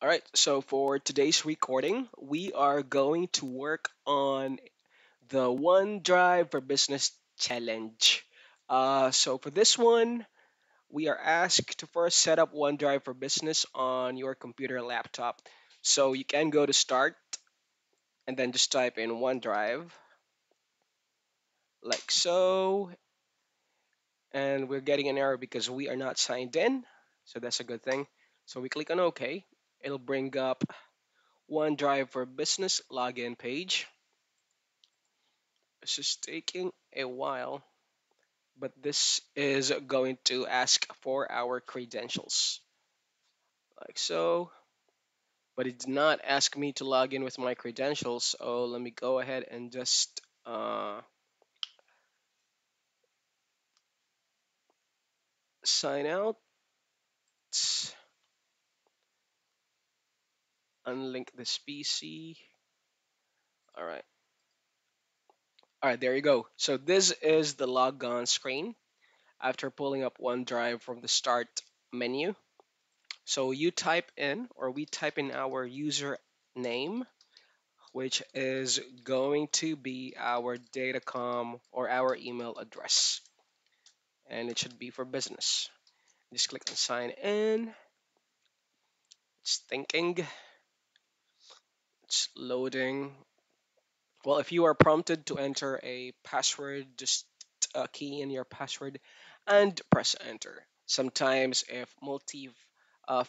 All right, so for today's recording, we are going to work on the OneDrive for Business challenge. So for this one, we are asked to first set up OneDrive for Business on your computer or laptop. So you can go to Start and then just type in OneDrive like so, and we're getting an error because we are not signed in. So that's a good thing. So we click on OK. It'll bring up OneDrive for Business login page. It's just taking a while, but this is going to ask for our credentials, like so. But it did not ask me to log in with my credentials, so let me go ahead and just sign out, unlink this PC. All right, all right, there you go. So this is the logon screen after pulling up OneDrive from the start menu. So you type in, or we type in our user name, which is going to be our datacom or our email address. And it should be for business. Just click on sign in. It's thinking, it's loading. Well, if you are prompted to enter a password, just key in your password and press enter. Sometimes, if multi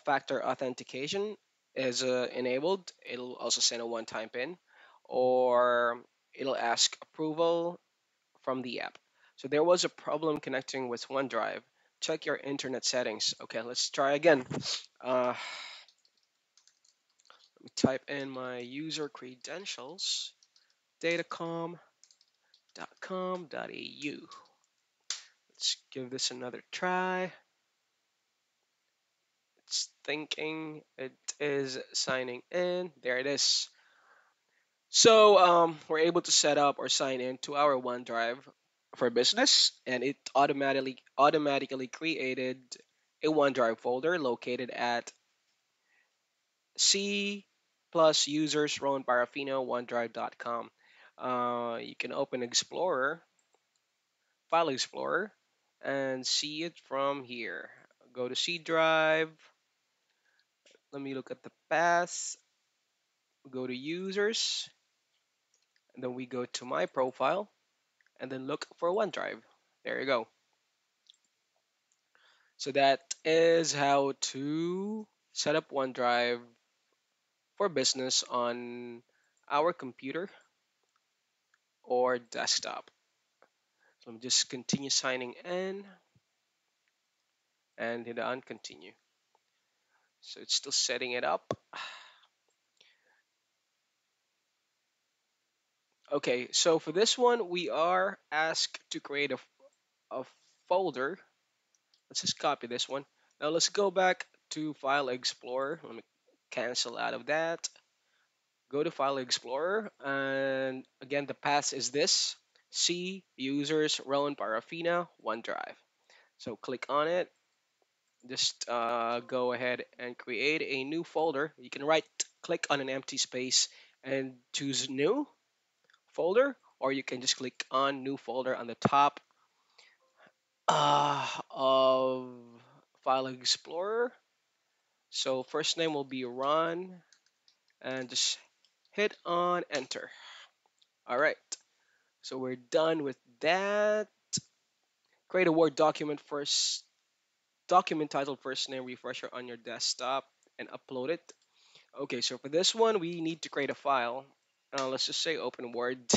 factor authentication is enabled, it'll also send a one time PIN, or it'll ask approval from the app. So there was a problem connecting with OneDrive. Check your internet settings. Okay, let's try again. Let me type in my user credentials, datacom.com.au. Let's give this another try. It's thinking, it is signing in. There it is. So we're able to set up or sign in to our OneDrive for business, and it automatically created a OneDrive folder located at C plus users Ron Parafino OneDrive.com. You can open Explorer, File Explorer, and see it from here. Go to C drive. Let me look at the path. Go to users, and then we go to my profile, and then look for OneDrive. There you go. So that is how to set up OneDrive for business on our computer or desktop. So let me just continue signing in and hit on continue. So it's still setting it up. Okay, so for this one, we are asked to create a folder. Let's just copy this one. Now let's go back to File Explorer. Let me cancel out of that. Go to File Explorer, and again, the path is this: C users Rowan Parafina OneDrive. So click on it. Just go ahead and create a new folder. You can right click on an empty space and choose new folder, or you can just click on new folder on the top of File Explorer. So first name will be Ron, and just hit on enter. All right, so we're done with that. Create a Word document first. Document titled first name refresher on your desktop and upload it. Okay, so for this one, we need to create a file. Let's just say open Word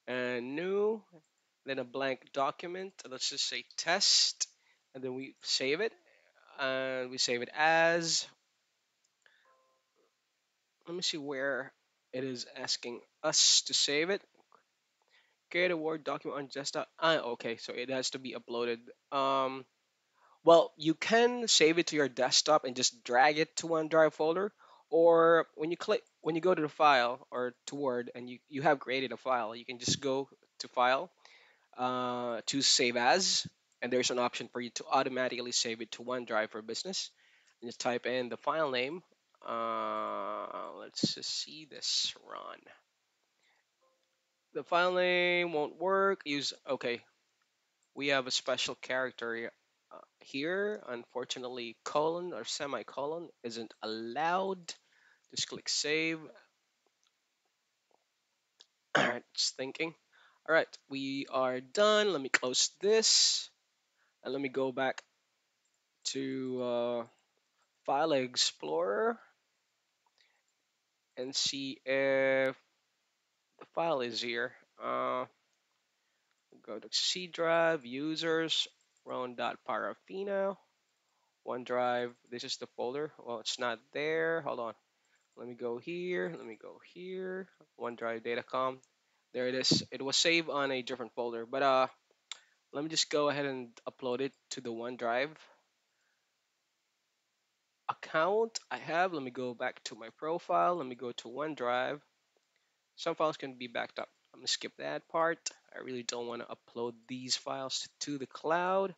and new, then a blank document. Let's just say test, and then we save it. And we save it as, let me see where it is asking us to save it. Create a Word document on desktop. Okay, so it has to be uploaded. Well, you can save it to your desktop and just drag it to OneDrive folder, or when you go to the file or to Word and you have created a file, you can just go to File, choose Save As, and there's an option for you to automatically save it to OneDrive for Business. Just type in the file name. Let's just see this run. The file name won't work. Use okay. We have a special character here. Unfortunately, colon or semicolon isn't allowed. Just click save. All right, just thinking. All right, we are done. Let me close this and let me go back to File Explorer and see if the file is here. Go to C drive, users, run.parafina, OneDrive. This is the folder. Well, it's not there. Hold on. Let me go here. Let me go here. OneDrive Datacom. There it is. It was saved on a different folder, but let me just go ahead and upload it to the OneDrive account I have. Let me go back to my profile. Let me go to OneDrive. Some files can be backed up. I'm gonna skip that part. I really don't want to upload these files to the cloud.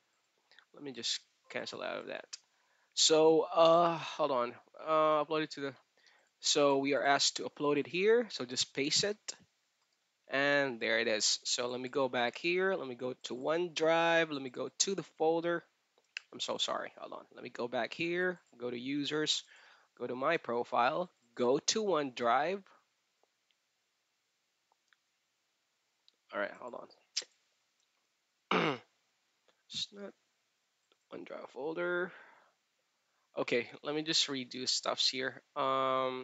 Let me just cancel out of that. So hold on. Upload it to the. So we are asked to upload it here. So just paste it, and there it is. So let me go back here. Let me go to OneDrive. Let me go to the folder. I'm so sorry. Hold on. Let me go back here. Go to users. Go to my profile. Go to OneDrive. All right. Hold on. It's not OneDrive folder. Okay, let me just redo stuffs here. Let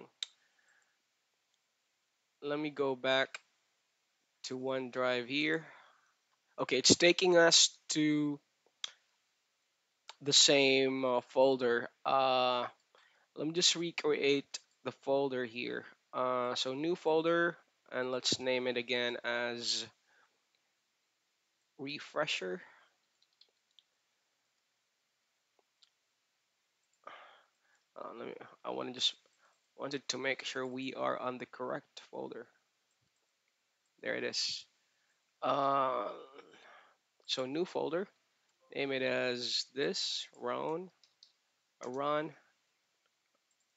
me go back to OneDrive here. Okay, it's taking us to the same folder. Let me just recreate the folder here. So new folder, and let's name it again as refresher. Let me. I want to just wanted to make sure we are on the correct folder. There it is. Uh, so new folder. Name it as this. Run, run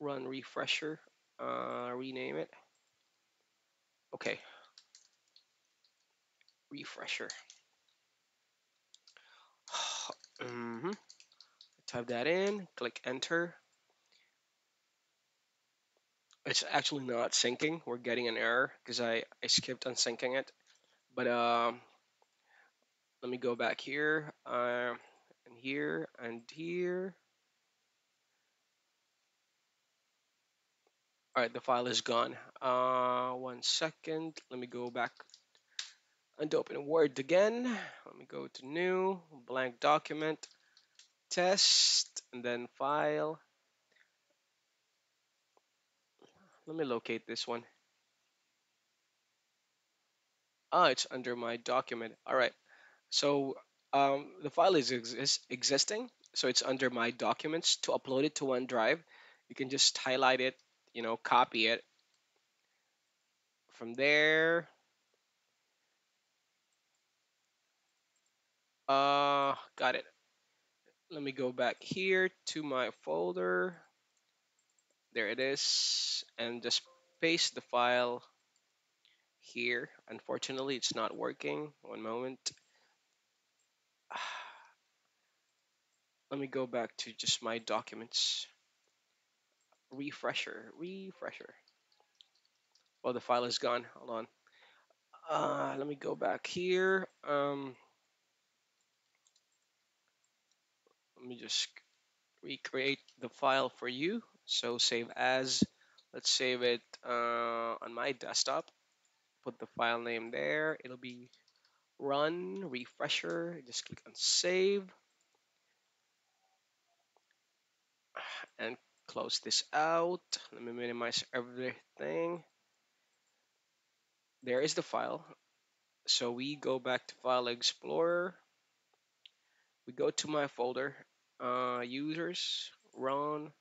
refresher. Rename it. Okay, refresher. hmm Type that in, click enter. It's actually not syncing. We're getting an error because I skipped on syncing it. But let me go back here, and here, and here. All right, the file is gone. 1 second. Let me go back and open Word again. Let me go to new, blank document, test, and then file. Let me locate this one. Ah, it's under my document. All right. So the file is existing. So it's under my documents. To upload it to OneDrive, you can just highlight it, copy it. From there, got it. Let me go back here to my folder. There it is. And just paste the file here. Unfortunately, it's not working. One moment. Let me go back to just my documents. Refresher. Oh, the file is gone. Hold on. Let me go back here. Let me just recreate the file for you. So save as. Let's save it on my desktop. Put the file name there. It'll be run refresher. Just click on save and close this out. Let me minimize everything. There is the file. So we go back to File Explorer. We go to my folder, users, run,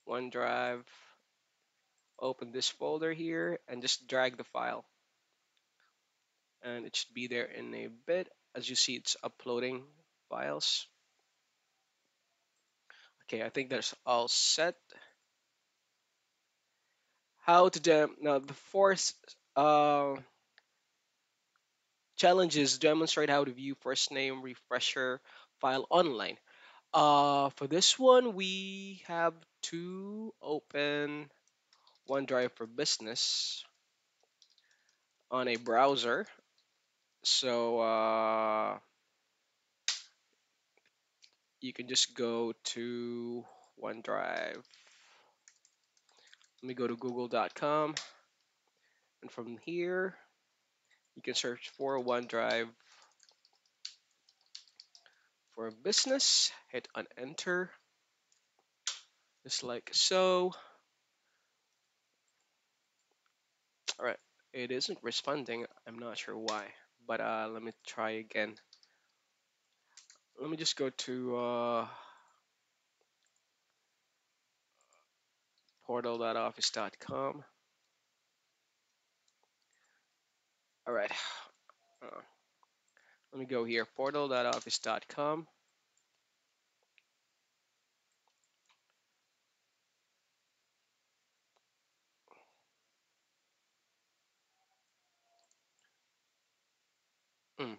OneDrive, open this folder here, and just drag the file. And it should be there in a bit. As you see, it's uploading files. Okay, I think that's all set. How to dem now the fourth uh, challenge is demonstrate how to view first name refresher file online. For this one, we have to open OneDrive for Business on a browser. So you can just go to OneDrive. Let me go to google.com, and from here you can search for OneDrive for Business. Hit on enter, just like so. All right, it isn't responding. I'm not sure why, but let me try again. Let me just go to portal.office.com. All right, uh, let me go here, portal.office.com. Mm,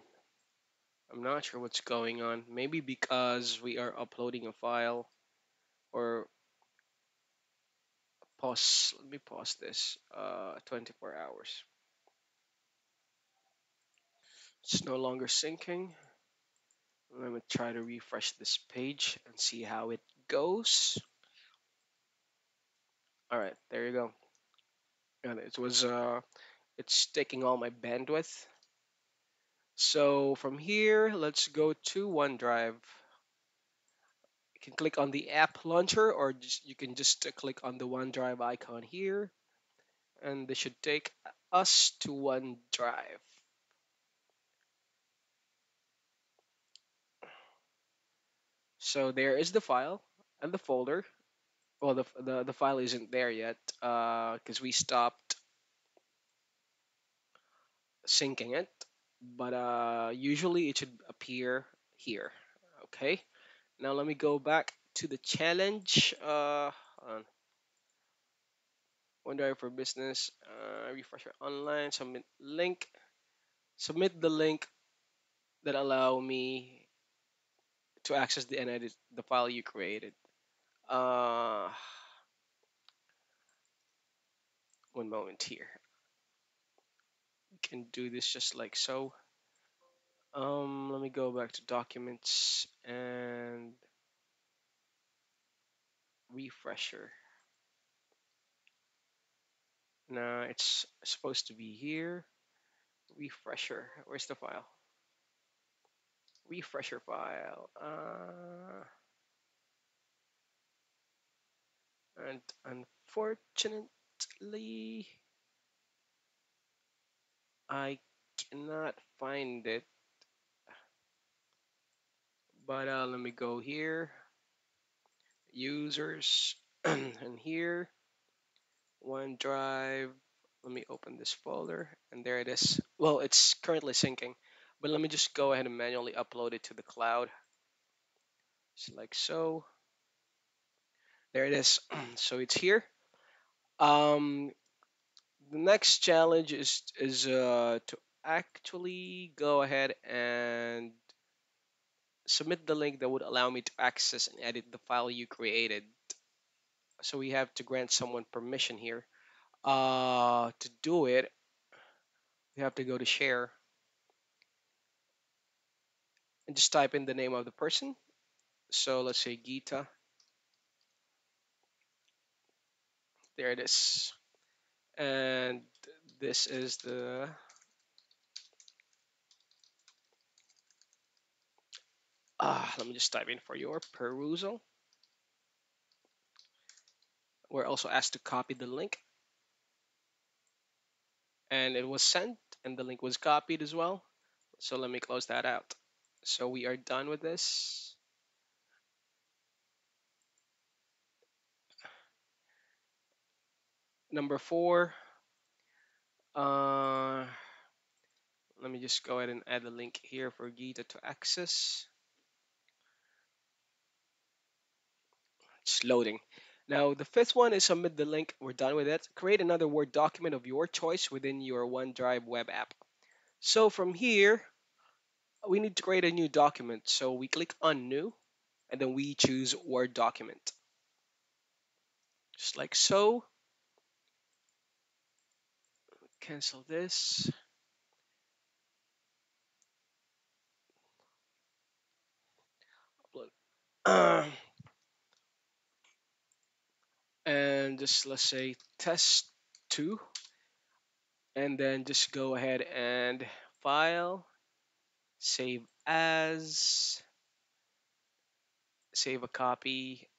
I'm not sure what's going on. Maybe because we are uploading a file, or pause. Let me pause this. 24 hours. It's no longer syncing. Let me try to refresh this page and see how it goes. All right, there you go. And it's taking all my bandwidth. So from here, let's go to OneDrive. You can click on the app launcher, or you can just click on the OneDrive icon here, and this should take us to OneDrive. So there is the file and the folder. Well, the file isn't there yet because we stopped syncing it, but usually it should appear here. Okay, now let me go back to the challenge. On OneDrive for Business, refresher online, submit the link that allow me to access the and edit the file you created. Uh, One moment here. You can do this just like so. Let me go back to documents and refresher. Nah, it's supposed to be here. Refresher. Where's the file? Refresher file. And unfortunately, I cannot find it. But let me go here. Users. And here. OneDrive. Let me open this folder. And there it is. Well, it's currently syncing. But let me just go ahead and manually upload it to the cloud. Just like so. There it is. So it's here. Um, the next challenge is to actually go ahead and submit the link that would allow me to access and edit the file you created. So we have to grant someone permission here. To do it, we have to go to share and just type in the name of the person. So let's say Gita. There it is. And this is the let me just type in for your perusal. We're also asked to copy the link, and it was sent, and the link was copied as well. So let me close that out. So we are done with this. Number four, uh, let me just go ahead and add a link here for Gita to access. It's loading. Now, the fifth one is submit the link. We're done with it. Create another Word document of your choice within your OneDrive web app. So from here, we need to create a new document. So we click on New, and then we choose Word document. Just like so. Cancel this. Upload. And just let's say test 2, and then just go ahead and file, save as, save a copy.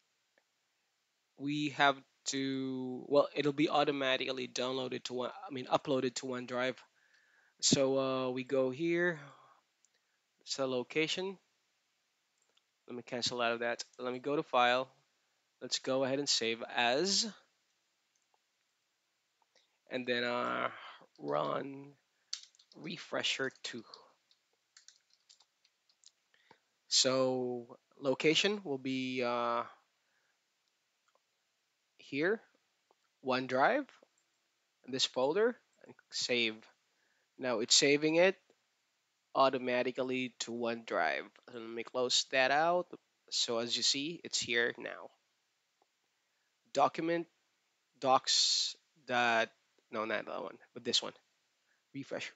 We have to, well, it'll be automatically downloaded to uploaded to OneDrive. So we go here, it's a location. Let me cancel out of that. Let me go to file. Let's go ahead and save as, and then run refresher 2. So location will be here, OneDrive, in this folder, and save. Now it's saving it automatically to OneDrive. So let me close that out. So as you see, it's here now. Document docs that, no, not that one, but this one,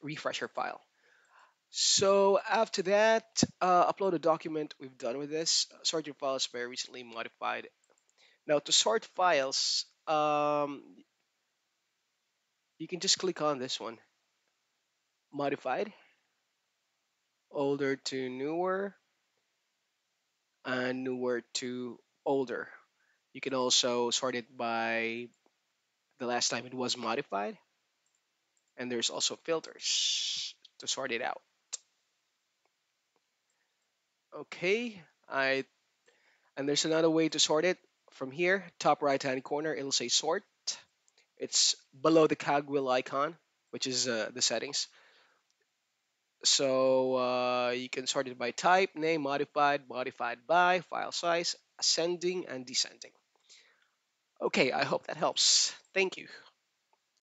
refresher file. So after that, upload a document. We've done with this. Sort your files very recently modified. Now to sort files, you can just click on this one, modified, older to newer, and newer to older. You can also sort it by the last time it was modified, and there's also filters to sort it out. Okay, I and there's another way to sort it. From here, top right hand corner, it'll say sort. It's below the cogwheel icon, which is the settings. So you can sort it by type, name, modified, modified by, file size, ascending, and descending. Okay, I hope that helps. Thank you.